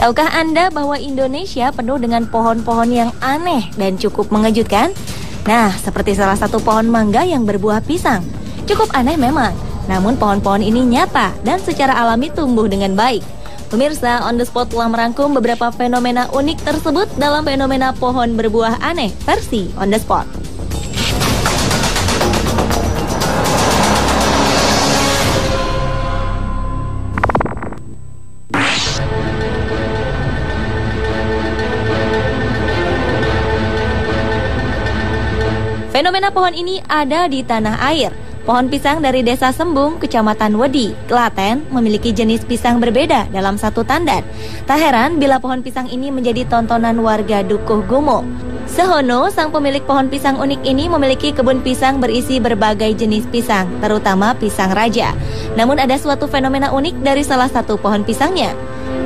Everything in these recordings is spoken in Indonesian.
Tahukah Anda bahwa Indonesia penuh dengan pohon-pohon yang aneh dan cukup mengejutkan? Nah, seperti salah satu pohon mangga yang berbuah pisang. Cukup aneh memang, namun pohon-pohon ini nyata dan secara alami tumbuh dengan baik. Pemirsa, On The Spot telah merangkum beberapa fenomena unik tersebut dalam fenomena pohon berbuah aneh versi On The Spot. Fenomena pohon ini ada di tanah air. Pohon pisang dari Desa Sembung, Kecamatan Wedi, Klaten, memiliki jenis pisang berbeda dalam satu tandan. Tak heran bila pohon pisang ini menjadi tontonan warga Dukuh Gumo. Sehono, sang pemilik pohon pisang unik ini memiliki kebun pisang berisi berbagai jenis pisang, terutama pisang raja. Namun ada suatu fenomena unik dari salah satu pohon pisangnya.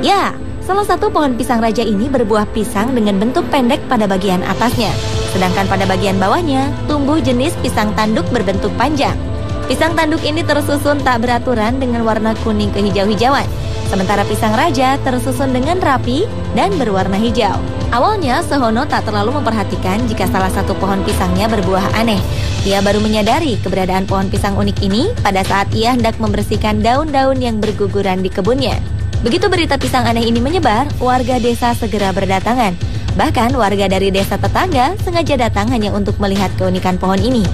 Ya, salah satu pohon pisang raja ini berbuah pisang dengan bentuk pendek pada bagian atasnya. Sedangkan pada bagian bawahnya tumbuh jenis pisang tanduk berbentuk panjang. Pisang tanduk ini tersusun tak beraturan dengan warna kuning kehijau-hijauan. Sementara pisang raja tersusun dengan rapi dan berwarna hijau. Awalnya Sehono tak terlalu memperhatikan jika salah satu pohon pisangnya berbuah aneh. Ia baru menyadari keberadaan pohon pisang unik ini pada saat ia hendak membersihkan daun-daun yang berguguran di kebunnya. Begitu berita pisang aneh ini menyebar, warga desa segera berdatangan. Bahkan warga dari desa tetangga sengaja datang hanya untuk melihat keunikan pohon ini.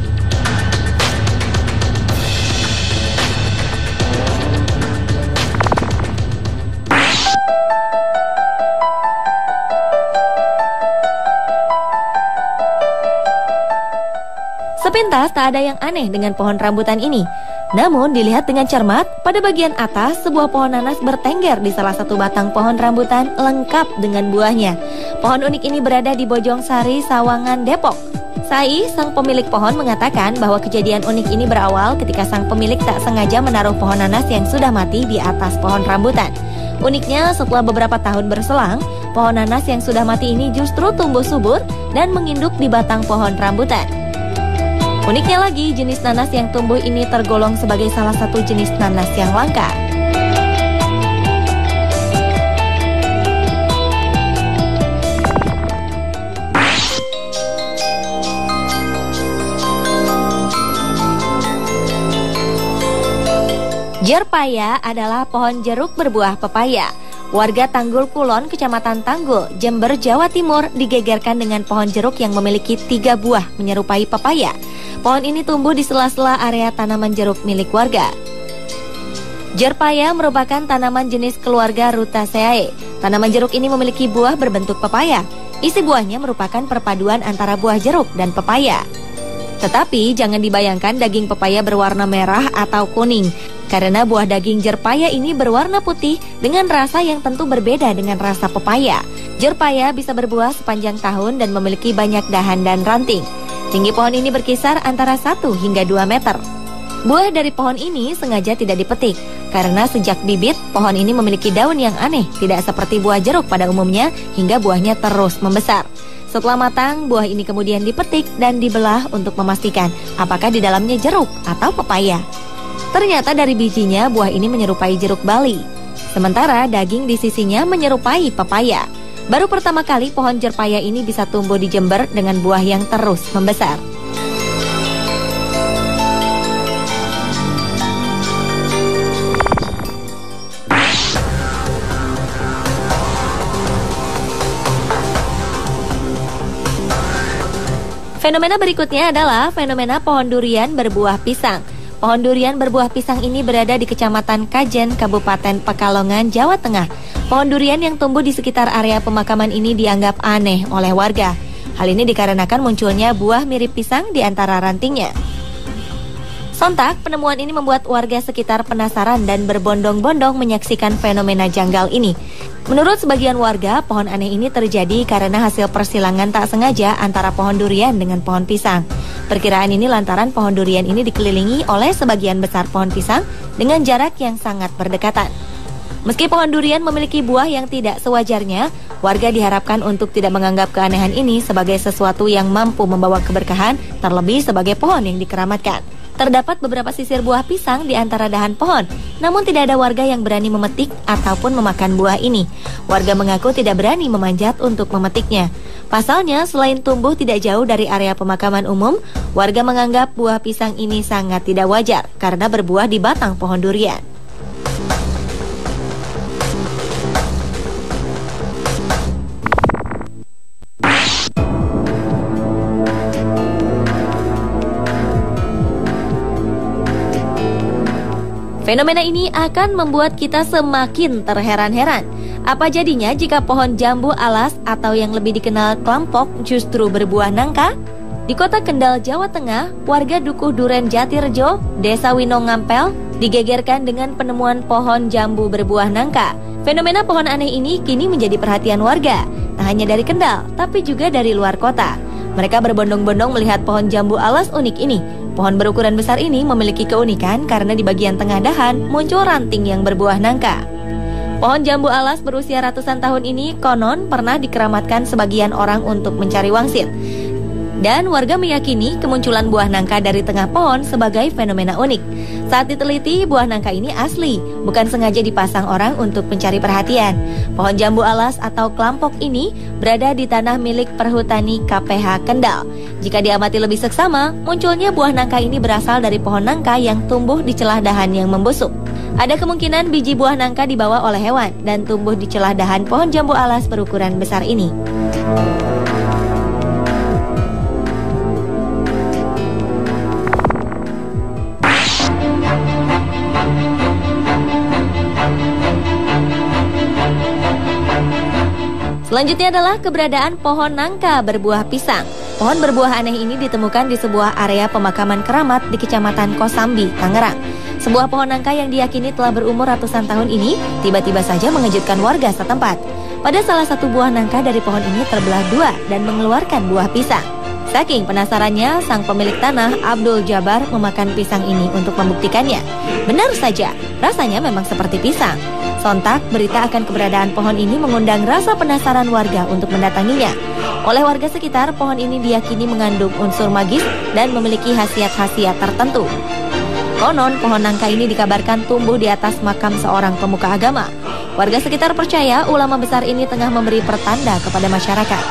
Sepintas tak ada yang aneh dengan pohon rambutan ini. Namun dilihat dengan cermat, pada bagian atas sebuah pohon nanas bertengger di salah satu batang pohon rambutan lengkap dengan buahnya. Pohon unik ini berada di Bojongsari, Sawangan, Depok. Sai, sang pemilik pohon, mengatakan bahwa kejadian unik ini berawal ketika sang pemilik tak sengaja menaruh pohon nanas yang sudah mati di atas pohon rambutan. Uniknya, setelah beberapa tahun berselang, pohon nanas yang sudah mati ini justru tumbuh subur dan menginduk di batang pohon rambutan. Uniknya lagi, jenis nanas yang tumbuh ini tergolong sebagai salah satu jenis nanas yang langka. Jerpaya adalah pohon jeruk berbuah pepaya. Warga Tanggul Kulon, Kecamatan Tanggul, Jember, Jawa Timur digegerkan dengan pohon jeruk yang memiliki 3 buah menyerupai pepaya. Pohon ini tumbuh di sela-sela area tanaman jeruk milik warga. Jerpaya merupakan tanaman jenis keluarga Rutaceae. Tanaman jeruk ini memiliki buah berbentuk pepaya. Isi buahnya merupakan perpaduan antara buah jeruk dan pepaya. Tetapi jangan dibayangkan daging pepaya berwarna merah atau kuning, karena buah daging jerpaya ini berwarna putih dengan rasa yang tentu berbeda dengan rasa pepaya. Jerpaya bisa berbuah sepanjang tahun dan memiliki banyak dahan dan ranting. Tinggi pohon ini berkisar antara 1 hingga 2 meter. Buah dari pohon ini sengaja tidak dipetik, karena sejak bibit, pohon ini memiliki daun yang aneh, tidak seperti buah jeruk pada umumnya, hingga buahnya terus membesar. Setelah matang, buah ini kemudian dipetik dan dibelah untuk memastikan apakah di dalamnya jeruk atau pepaya. Ternyata dari bijinya, buah ini menyerupai jeruk Bali. Sementara daging di sisinya menyerupai pepaya. Baru pertama kali pohon jerpaya ini bisa tumbuh di Jember dengan buah yang terus membesar. Fenomena berikutnya adalah fenomena pohon durian berbuah pisang. Pohon durian berbuah pisang ini berada di Kecamatan Kajen, Kabupaten Pekalongan, Jawa Tengah. Pohon durian yang tumbuh di sekitar area pemakaman ini dianggap aneh oleh warga. Hal ini dikarenakan munculnya buah mirip pisang di antara rantingnya. Sontak, penemuan ini membuat warga sekitar penasaran dan berbondong-bondong menyaksikan fenomena janggal ini. Menurut sebagian warga, pohon aneh ini terjadi karena hasil persilangan tak sengaja antara pohon durian dengan pohon pisang. Perkiraan ini lantaran pohon durian ini dikelilingi oleh sebagian besar pohon pisang dengan jarak yang sangat berdekatan. Meski pohon durian memiliki buah yang tidak sewajarnya, warga diharapkan untuk tidak menganggap keanehan ini sebagai sesuatu yang mampu membawa keberkahan, terlebih sebagai pohon yang dikeramatkan. Terdapat beberapa sisir buah pisang di antara dahan pohon, namun tidak ada warga yang berani memetik ataupun memakan buah ini. Warga mengaku tidak berani memanjat untuk memetiknya. Pasalnya, selain tumbuh tidak jauh dari area pemakaman umum, warga menganggap buah pisang ini sangat tidak wajar karena berbuah di batang pohon durian. Fenomena ini akan membuat kita semakin terheran-heran. Apa jadinya jika pohon jambu alas atau yang lebih dikenal klampok justru berbuah nangka? Di kota Kendal, Jawa Tengah, warga Dukuh Duren Jatirejo, Desa Winongampel, digegerkan dengan penemuan pohon jambu berbuah nangka. Fenomena pohon aneh ini kini menjadi perhatian warga, tak hanya dari Kendal, tapi juga dari luar kota. Mereka berbondong-bondong melihat pohon jambu alas unik ini. Pohon berukuran besar ini memiliki keunikan karena di bagian tengah dahan muncul ranting yang berbuah nangka. Pohon jambu alas berusia ratusan tahun ini konon pernah dikeramatkan sebagian orang untuk mencari wangsit. Dan warga meyakini kemunculan buah nangka dari tengah pohon sebagai fenomena unik. Saat diteliti, buah nangka ini asli, bukan sengaja dipasang orang untuk mencari perhatian. Pohon jambu alas atau klampok ini berada di tanah milik Perhutani KPH Kendal. Jika diamati lebih seksama, munculnya buah nangka ini berasal dari pohon nangka yang tumbuh di celah dahan yang membusuk. Ada kemungkinan biji buah nangka dibawa oleh hewan dan tumbuh di celah dahan pohon jambu alas berukuran besar ini. Selanjutnya adalah keberadaan pohon nangka berbuah pisang. Pohon berbuah aneh ini ditemukan di sebuah area pemakaman keramat di Kecamatan Kosambi, Tangerang. Sebuah pohon nangka yang diyakini telah berumur ratusan tahun ini tiba-tiba saja mengejutkan warga setempat. Pada salah satu buah nangka dari pohon ini terbelah dua dan mengeluarkan buah pisang. Saking penasarannya, sang pemilik tanah Abdul Jabar memakan pisang ini untuk membuktikannya. Benar saja, rasanya memang seperti pisang. Sontak, berita akan keberadaan pohon ini mengundang rasa penasaran warga untuk mendatanginya. Oleh warga sekitar, pohon ini diyakini mengandung unsur magis dan memiliki khasiat-khasiat tertentu. Konon, pohon nangka ini dikabarkan tumbuh di atas makam seorang pemuka agama. Warga sekitar percaya ulama besar ini tengah memberi pertanda kepada masyarakat.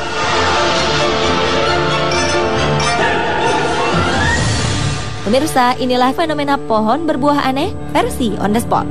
Pemirsa, inilah fenomena pohon berbuah aneh versi On The Spot.